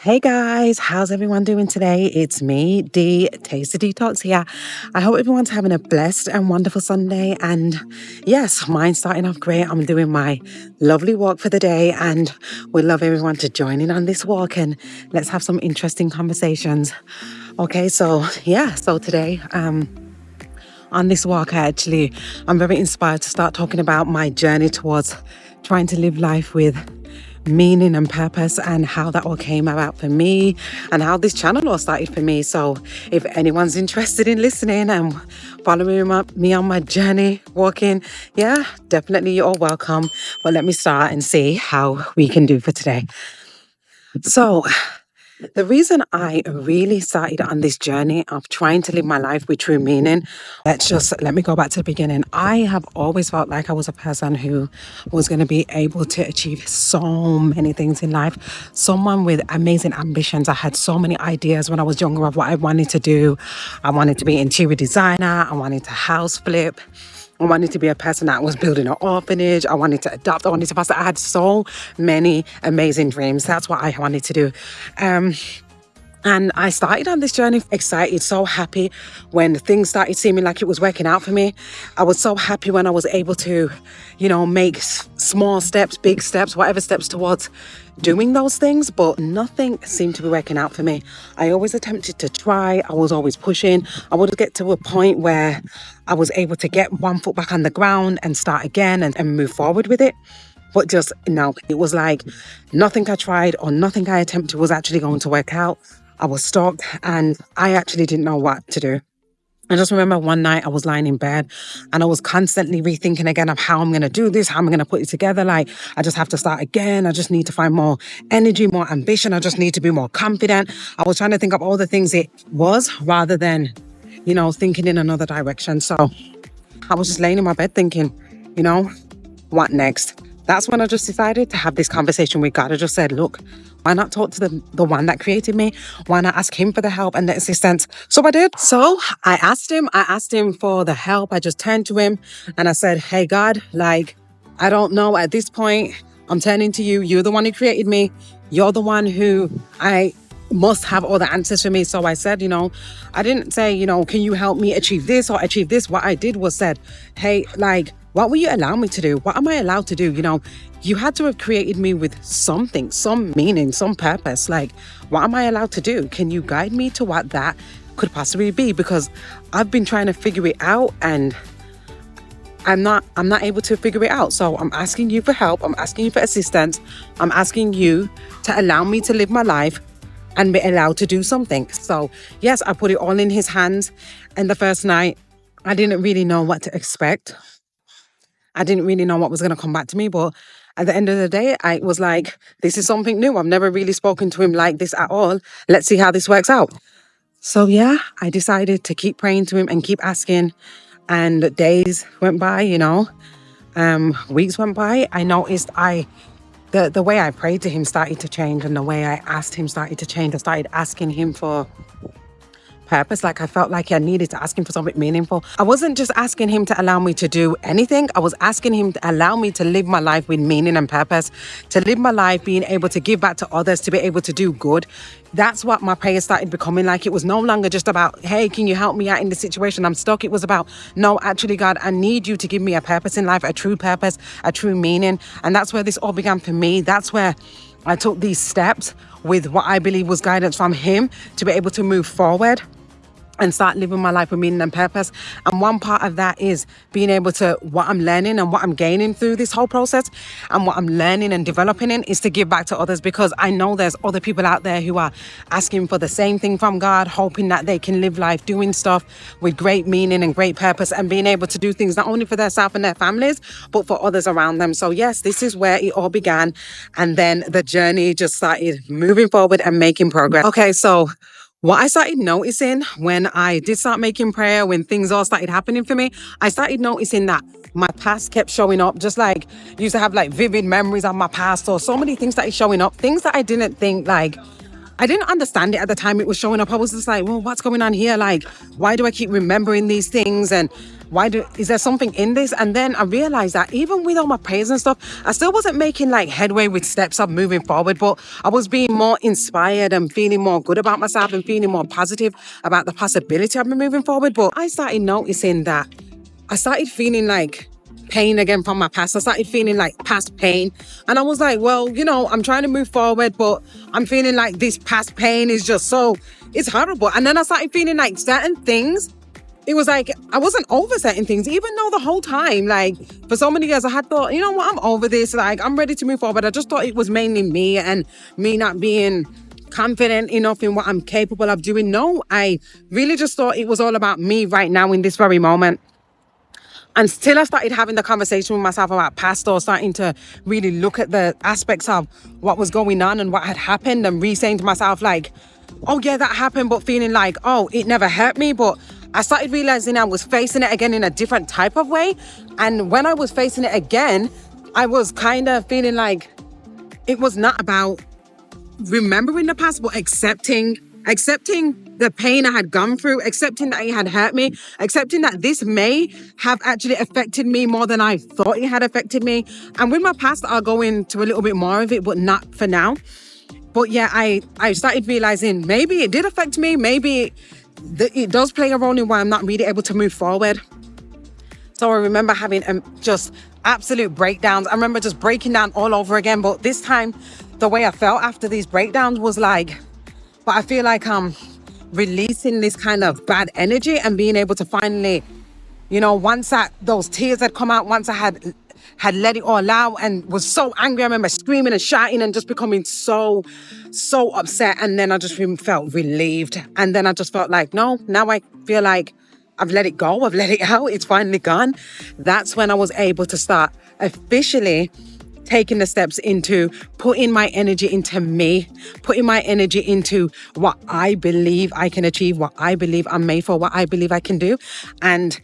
Hey guys, how's everyone doing today? It's me, Dee, TastyTeaTalks here. I hope everyone's having a blessed and wonderful Sunday. And yes, mine's starting off great. I'm doing my lovely walk for the day, and we'd love everyone to join in on this walk and let's have some interesting conversations. Okay, so today, on this walk, I'm very inspired to start talking about my journey towards trying to live life with meaning and purpose, and how that all came about for me and how this channel all started for me. So if anyone's interested in listening and following me on my journey walking, definitely you're all welcome. But let me start and see how we can do for today. So the reason I really started on this journey of trying to live my life with true meaning, let me go back to the beginning. I have always felt like I was a person who was going to be able to achieve so many things in life. Someone with amazing ambitions. I had so many ideas when I was younger of what I wanted to do. I wanted to be an interior designer. I wanted to house flip. I wanted to be a person that was building an orphanage. I wanted to adopt. I wanted to foster. I had so many amazing dreams. That's what I wanted to do. And I started on this journey excited, so happy when things started seeming like it was working out for me. I was so happy when I was able to, make small steps, big steps, whatever steps towards doing those things, but nothing seemed to be working out for me. I always attempted to try. I was always pushing. I would get to a point where I was able to get one foot back on the ground and start again and move forward with it. But just no, it was like nothing I tried or nothing I attempted was actually going to work out. I was stuck and I actually didn't know what to do. I just remember one night I was lying in bed and I was constantly rethinking again of how I'm going to do this, how I'm going to put it together. Like, I just have to start again. I just need to find more energy, more ambition. I just need to be more confident. I was trying to think of all the things it was rather than, thinking in another direction. So I was just laying in my bed thinking, what next? That's when I just decided to have this conversation with God. I just said, look, why not talk to the one that created me? Why not ask him for the help and the assistance? So I did. So I asked him for the help. I just turned to him and I said, hey, God, I don't know at this point. I'm turning to you. You're the one who created me. You're the one who I must have all the answers for me. So I said, I didn't say, can you help me achieve this or achieve this? What I did was said, hey, what will you allow me to do? What am I allowed to do? You had to have created me with something, some meaning, some purpose. What am I allowed to do? Can you guide me to what that could possibly be? Because I've been trying to figure it out and I'm not able to figure it out. So I'm asking you for help. I'm asking you for assistance. I'm asking you to allow me to live my life and be allowed to do something. So yes, I put it all in his hands. And the first night, I didn't really know what to expect. I didn't really know what was going to come back to me, but at the end of the day, I was like, this is something new. I've never really spoken to him like this at all. Let's see how this works out. So I decided to keep praying to him and keep asking. And days went by, weeks went by. I noticed the way I prayed to him started to change, and the way I asked him started to change. I started asking him for purpose. I felt like I needed to ask him for something meaningful. I wasn't just asking him to allow me to do anything. I was asking him to allow me to live my life with meaning and purpose, to live my life being able to give back to others, to be able to do good. That's what my prayer started becoming like. It was no longer just about, hey, can you help me out in this situation? I'm stuck. It was about, no, actually, God, I need you to give me a purpose in life, a true purpose, a true meaning. And that's where this all began for me. That's where I took these steps with what I believe was guidance from him to be able to move forward and start living my life with meaning and purpose. And one part of that is being able to, what I'm learning and what I'm gaining through this whole process and what I'm learning and developing in is to give back to others, because I know there's other people out there who are asking for the same thing from God, hoping that they can live life doing stuff with great meaning and great purpose and being able to do things not only for themselves and their families, but for others around them. So yes, this is where it all began. And then the journey just started moving forward and making progress. Okay, so what I started noticing when I did start making prayer, when things all started happening for me, I started noticing that my past kept showing up, just like used to have vivid memories of my past, or so many things started showing up, things that I didn't think I didn't understand it at the time it was showing up. I was just like, well, what's going on here? Why do I keep remembering these things? And is there something in this? And then I realized that even with all my praise and stuff, I still wasn't making like headway with steps of moving forward, but I was being more inspired and feeling more good about myself and feeling more positive about the possibility of me moving forward. But I started noticing that I started feeling like pain again from my past. I started feeling like past pain. And I was like, well, I'm trying to move forward, but I'm feeling like this past pain is just it's horrible. And then I started feeling like certain things, it was like I wasn't over certain things, even though the whole time, like for so many years I had thought, you know what, I'm over this, like I'm ready to move forward. I just thought it was mainly me and me not being confident enough in what I'm capable of doing. No, I really just thought it was all about me right now in this very moment. Until I started having the conversation with myself about past, or starting to really look at the aspects of what was going on and what had happened, and re-saying to myself like, oh yeah, that happened, but feeling like, oh, it never hurt me. But I started realizing I was facing it again in a different type of way. And when I was facing it again, I was kind of feeling like it was not about remembering the past, but accepting the pain I had gone through, accepting that it had hurt me, accepting that this may have actually affected me more than I thought it had affected me. And with my past, I'll go into a little bit more of it, but not for now. But yeah, I started realizing maybe it did affect me. Maybe it does play a role in why I'm not really able to move forward. So I remember having just absolute breakdowns. I remember just breaking down all over again. But this time, the way I felt after these breakdowns was like, but I feel like I'm releasing this kind of bad energy and being able to finally, once those tears had come out, once I had let it all out and was so angry. I remember screaming and shouting and just becoming so upset. And then I just felt relieved. And then I just felt like, no, now I feel like I've let it go. I've let it out. It's finally gone. That's when I was able to start officially taking the steps into putting my energy into me, putting my energy into what I believe I can achieve, what I believe I'm made for, what I believe I can do. And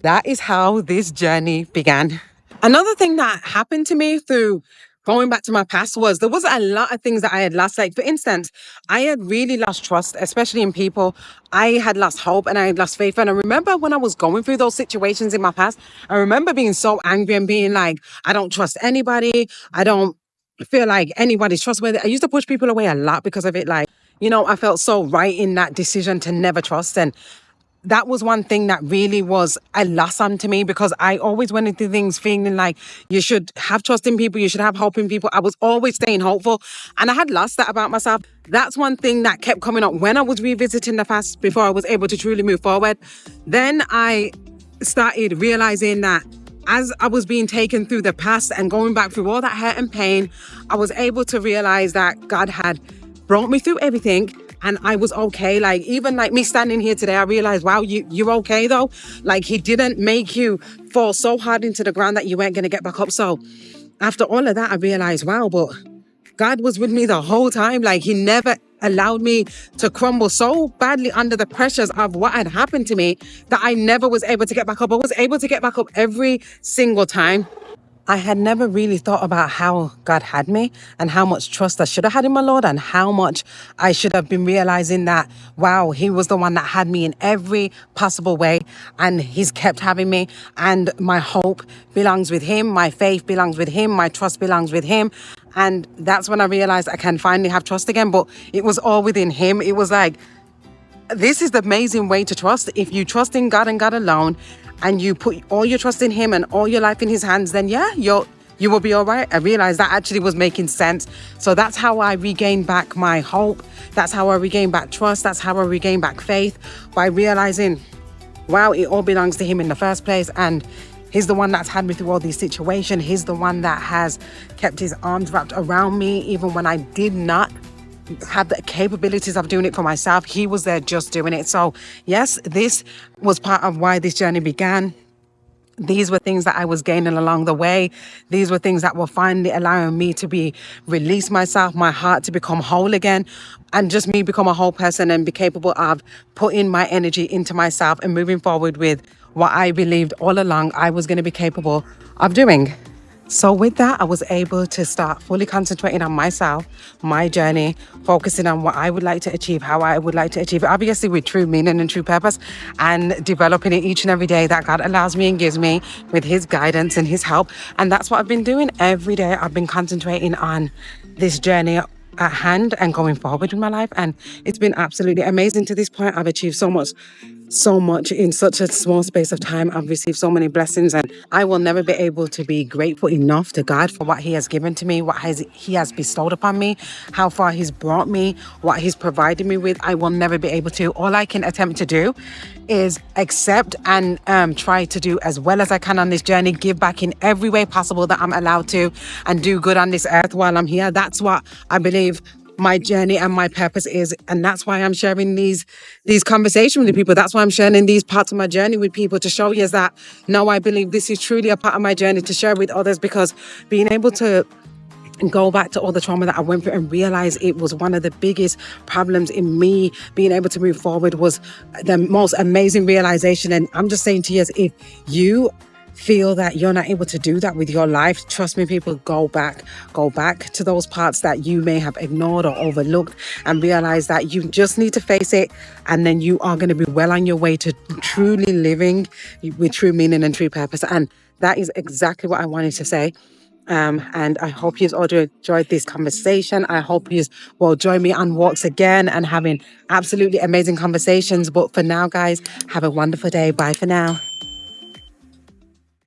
that is how this journey began. Another thing that happened to me through going back to my past was there was a lot of things that I had lost. Like, for instance, I had really lost trust, especially in people. I had lost hope and I had lost faith. And I remember when I was going through those situations in my past, I remember being so angry and being like, I don't trust anybody. I don't feel like anybody's trustworthy. I used to push people away a lot because of it. Like, I felt so right in that decision to never trust. And that was one thing that really was a loss to me, because I always went into things feeling like you should have trust in people, you should have hope in people. I was always staying hopeful, and I had lost that about myself. That's one thing that kept coming up when I was revisiting the past before I was able to truly move forward. Then I started realizing that as I was being taken through the past and going back through all that hurt and pain, I was able to realize that God had brought me through everything. And I was okay. Like, even like me standing here today, I realized, wow, you're okay though. Like, he didn't make you fall so hard into the ground that you weren't going to get back up. So after all of that, I realized, wow, but God was with me the whole time. Like, he never allowed me to crumble so badly under the pressures of what had happened to me that I never was able to get back up. I was able to get back up every single time. I had never really thought about how God had me and how much trust I should have had in my Lord, and how much I should have been realizing that, wow, he was the one that had me in every possible way, and he's kept having me, and my hope belongs with him, my faith belongs with him, my trust belongs with him. And that's when I realized I can finally have trust again. But it was all within him. It was like, this is the amazing way to trust. If you trust in God and God alone, and you put all your trust in him and all your life in his hands, then yeah, you will be all right. I realized that actually was making sense. So that's how I regained back my hope. That's how I regained back trust. That's how I regained back faith, by realizing, wow, it all belongs to him in the first place. And he's the one that's had me through all these situations. He's the one that has kept his arms wrapped around me, even when I did not have the capabilities of doing it for myself. He was there just doing it. So yes, this was part of why this journey began. These were things that I was gaining along the way. These were things that were finally allowing me to release myself, my heart to become whole again, and just me become a whole person and be capable of putting my energy into myself and moving forward with what I believed all along I was going to be capable of doing. So with that, I was able to start fully concentrating on myself, my journey, focusing on what I would like to achieve, how I would like to achieve it, obviously with true meaning and true purpose, and developing it each and every day that God allows me and gives me with his guidance and his help. And that's what I've been doing every day. I've been concentrating on this journey at hand and going forward in my life. And it's been absolutely amazing to this point. I've achieved so much in such a small space of time. I've received so many blessings, and I will never be able to be grateful enough to God for what he has given to me, he has bestowed upon me, how far he's brought me, what he's provided me with. I will never be able to. All I can attempt to do is accept and try to do as well as I can on this journey, give back in every way possible that I'm allowed to, and do good on this earth while I'm here. That's what I believe my journey and my purpose is, and that's why I'm sharing these conversations with people. That's why I'm sharing these parts of my journey with people, to show you that no, I believe this is truly a part of my journey to share with others, because being able to go back to all the trauma that I went through and realize it was one of the biggest problems in me being able to move forward was the most amazing realization. And I'm just saying to you, if you feel that you're not able to do that with your life, trust me, people, go back to those parts that you may have ignored or overlooked, and realize that you just need to face it, and then you are going to be well on your way to truly living with true meaning and true purpose. And that is exactly what I wanted to say. And I hope you've all enjoyed this conversation. I hope you will join me on walks again and having absolutely amazing conversations. But for now, guys, have a wonderful day. Bye for now.